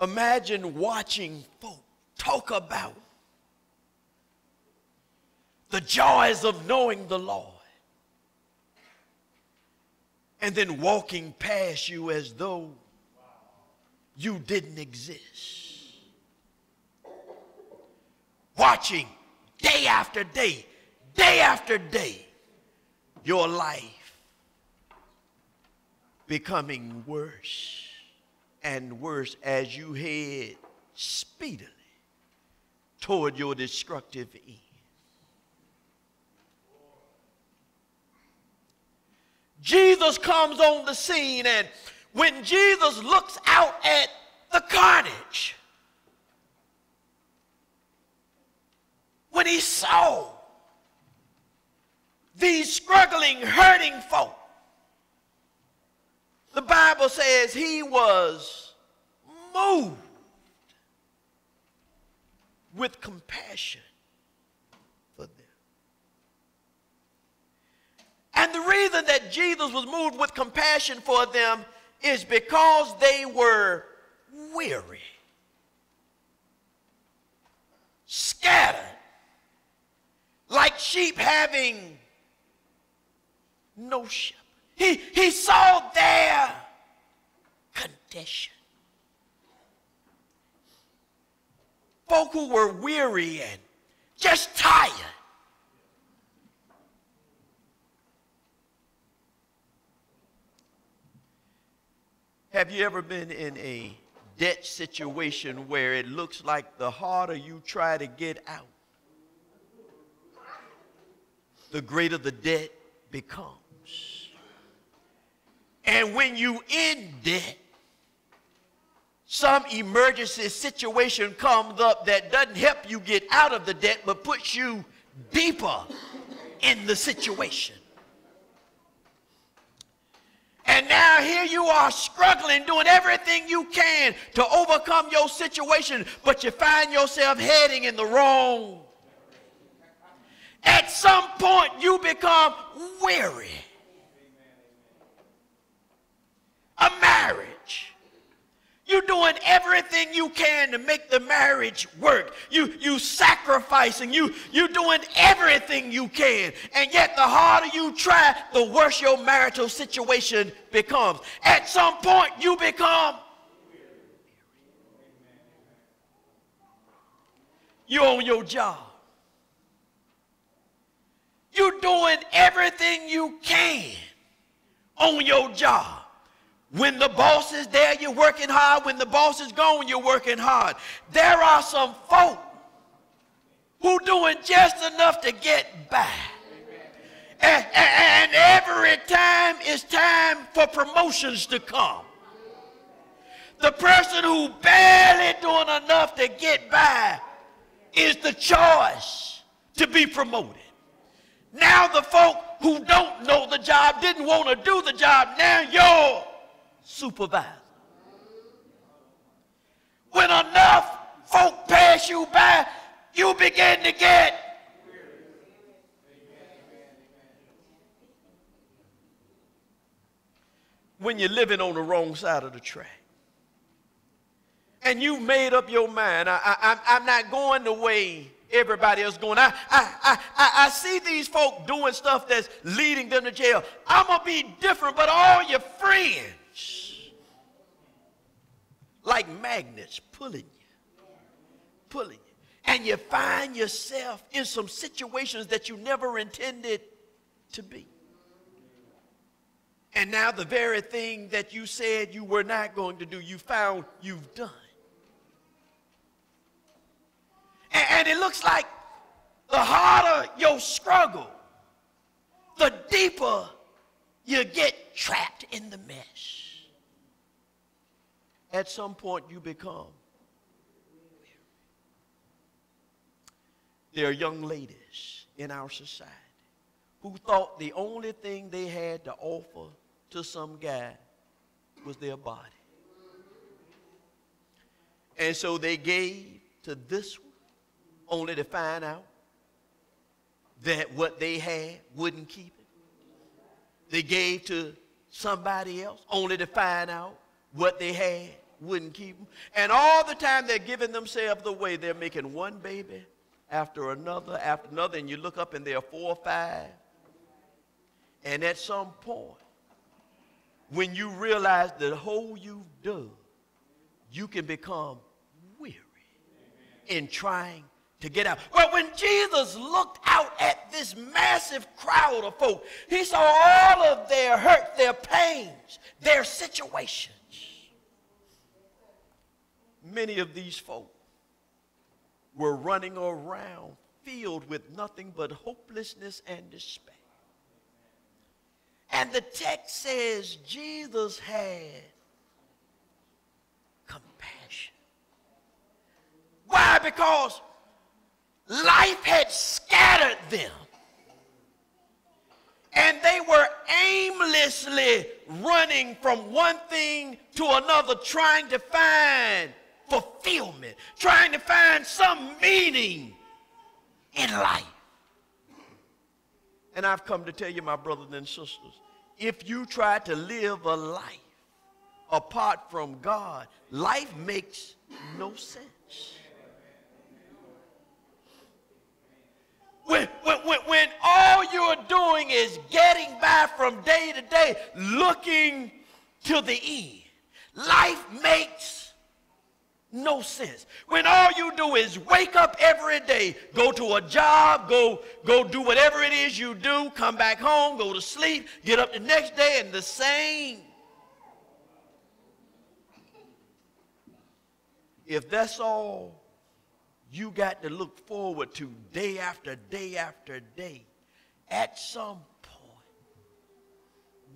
Imagine watching folk talk about the joys of knowing the Lord and then walking past you as though you didn't exist. Watching day after day after day, your life becoming worse and worse as you head speedily toward your destructive end. Jesus comes on the scene, and when Jesus looks out at the carnage, when he saw these struggling, hurting folk, the Bible says he was moved with compassion for them. And the reason that Jesus was moved with compassion for them is because they were weary, scattered, like sheep having no shepherd. He saw their condition. Folk who were weary and just tired. Have you ever been in a debt situation where it looks like the harder you try to get out, the greater the debt becomes? And when you in debt, some emergency situation comes up that doesn't help you get out of the debt, but puts you deeper in the situation. And now here you are struggling, doing everything you can to overcome your situation, but you find yourself heading in the wrong. At some point you become weary. A marriage. You're doing everything you can to make the marriage work. You sacrificing. You're doing everything you can. And yet the harder you try, the worse your marital situation becomes. At some point you become weary. You're on your job. You're doing everything you can on your job. When the boss is there, you're working hard. When the boss is gone, you're working hard. There are some folk who doing just enough to get by. And every time it's time for promotions to come. The person who barely doing enough to get by is the choice to be promoted. Now the folk who don't know the job, didn't want to do the job, now you're supervisor. When enough folk pass you by, you begin to get when you're living on the wrong side of the track. And you've made up your mind, I'm not going the way everybody else going. I see these folk doing stuff that's leading them to jail. I'm going to be different, but all your friends, like magnets, pulling you. And you find yourself in some situations that you never intended to be. And now the very thing that you said you were not going to do, you found you've done. And it looks like the harder your struggle, the deeper you get trapped in the mess. At some point you become weary. There are young ladies in our society who thought the only thing they had to offer to some guy was their body. And so they gave to this one only to find out that what they had wouldn't keep it. They gave to somebody else only to find out what they had wouldn't keep them. And all the time they're giving themselves away. They're making one baby after another, and you look up and there are 4 or 5. And at some point, when you realize the hole you've dug, you can become weary in trying to get out. Well, when Jesus looked out at this massive crowd of folk, he saw all of their hurts, their pains, their situations. Many of these folk were running around filled with nothing but hopelessness and despair. And the text says Jesus had compassion. Why? Because life had scattered them. And they were aimlessly running from one thing to another, trying to find fulfillment, trying to find some meaning in life. And I've come to tell you, my brothers and sisters, if you try to live a life apart from God, life makes no sense. When all you're doing is getting by from day to day, looking to the end, life makes no sense. When all you do is wake up every day, go to a job, go do whatever it is you do, come back home, go to sleep, get up the next day, and the same. If that's all you got to look forward to day after day after day, at some point,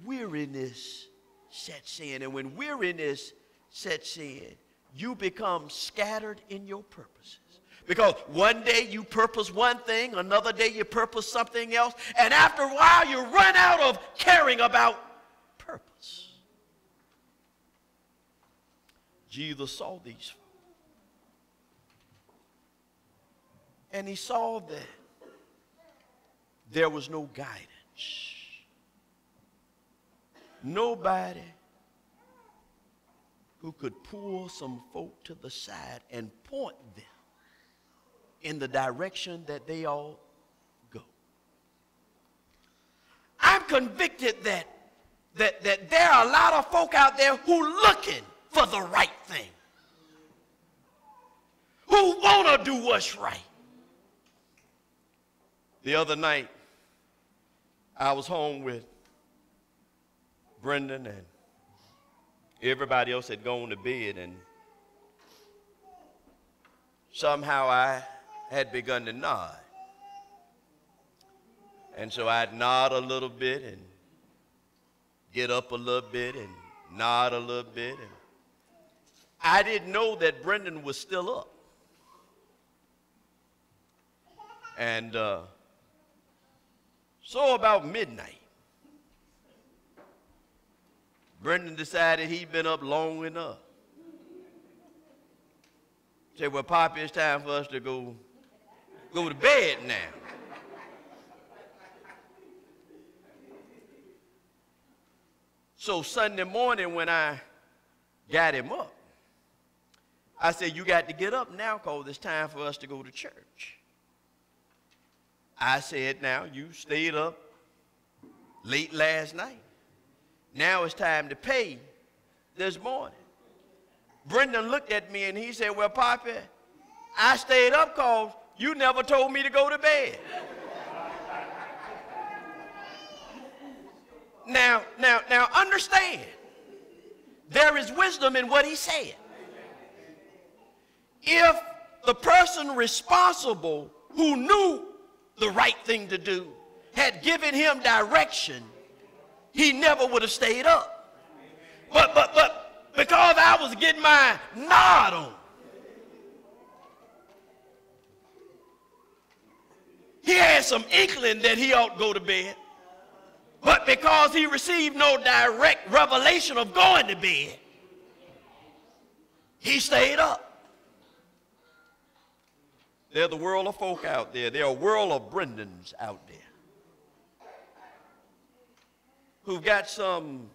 weariness sets in. And when weariness sets in, you become scattered in your purposes. Because one day you purpose one thing, another day you purpose something else, and after a while you run out of caring about purpose. Jesus saw these folk. And he saw that there was no guidance. Nobody who could pull some folk to the side and point them in the direction that they all go. I'm convicted that there are a lot of folk out there who are looking for the right thing, who want to do what's right. The other night, I was home with Brendan, and everybody else had gone to bed, and somehow I had begun to nod. And so I'd nod a little bit and get up a little bit and nod a little bit. And I didn't know that Brendan was still up. And so about midnight, Brendan decided he'd been up long enough. He said, well, Poppy, it's time for us to go to bed now. So Sunday morning when I got him up, I said, you got to get up now because it's time for us to go to church. I said, now, you stayed up late last night. Now it's time to pay this morning. Brendan looked at me and he said, well, Poppy, I stayed up because you never told me to go to bed. Now, understand, there is wisdom in what he said. If the person responsible who knew the right thing to do had given him direction, he never would have stayed up. But because I was getting my nod on, he had some inkling that he ought to go to bed. But because he received no direct revelation of going to bed, he stayed up. There's a world of folk out there. There are a world of Brendans out there who've got some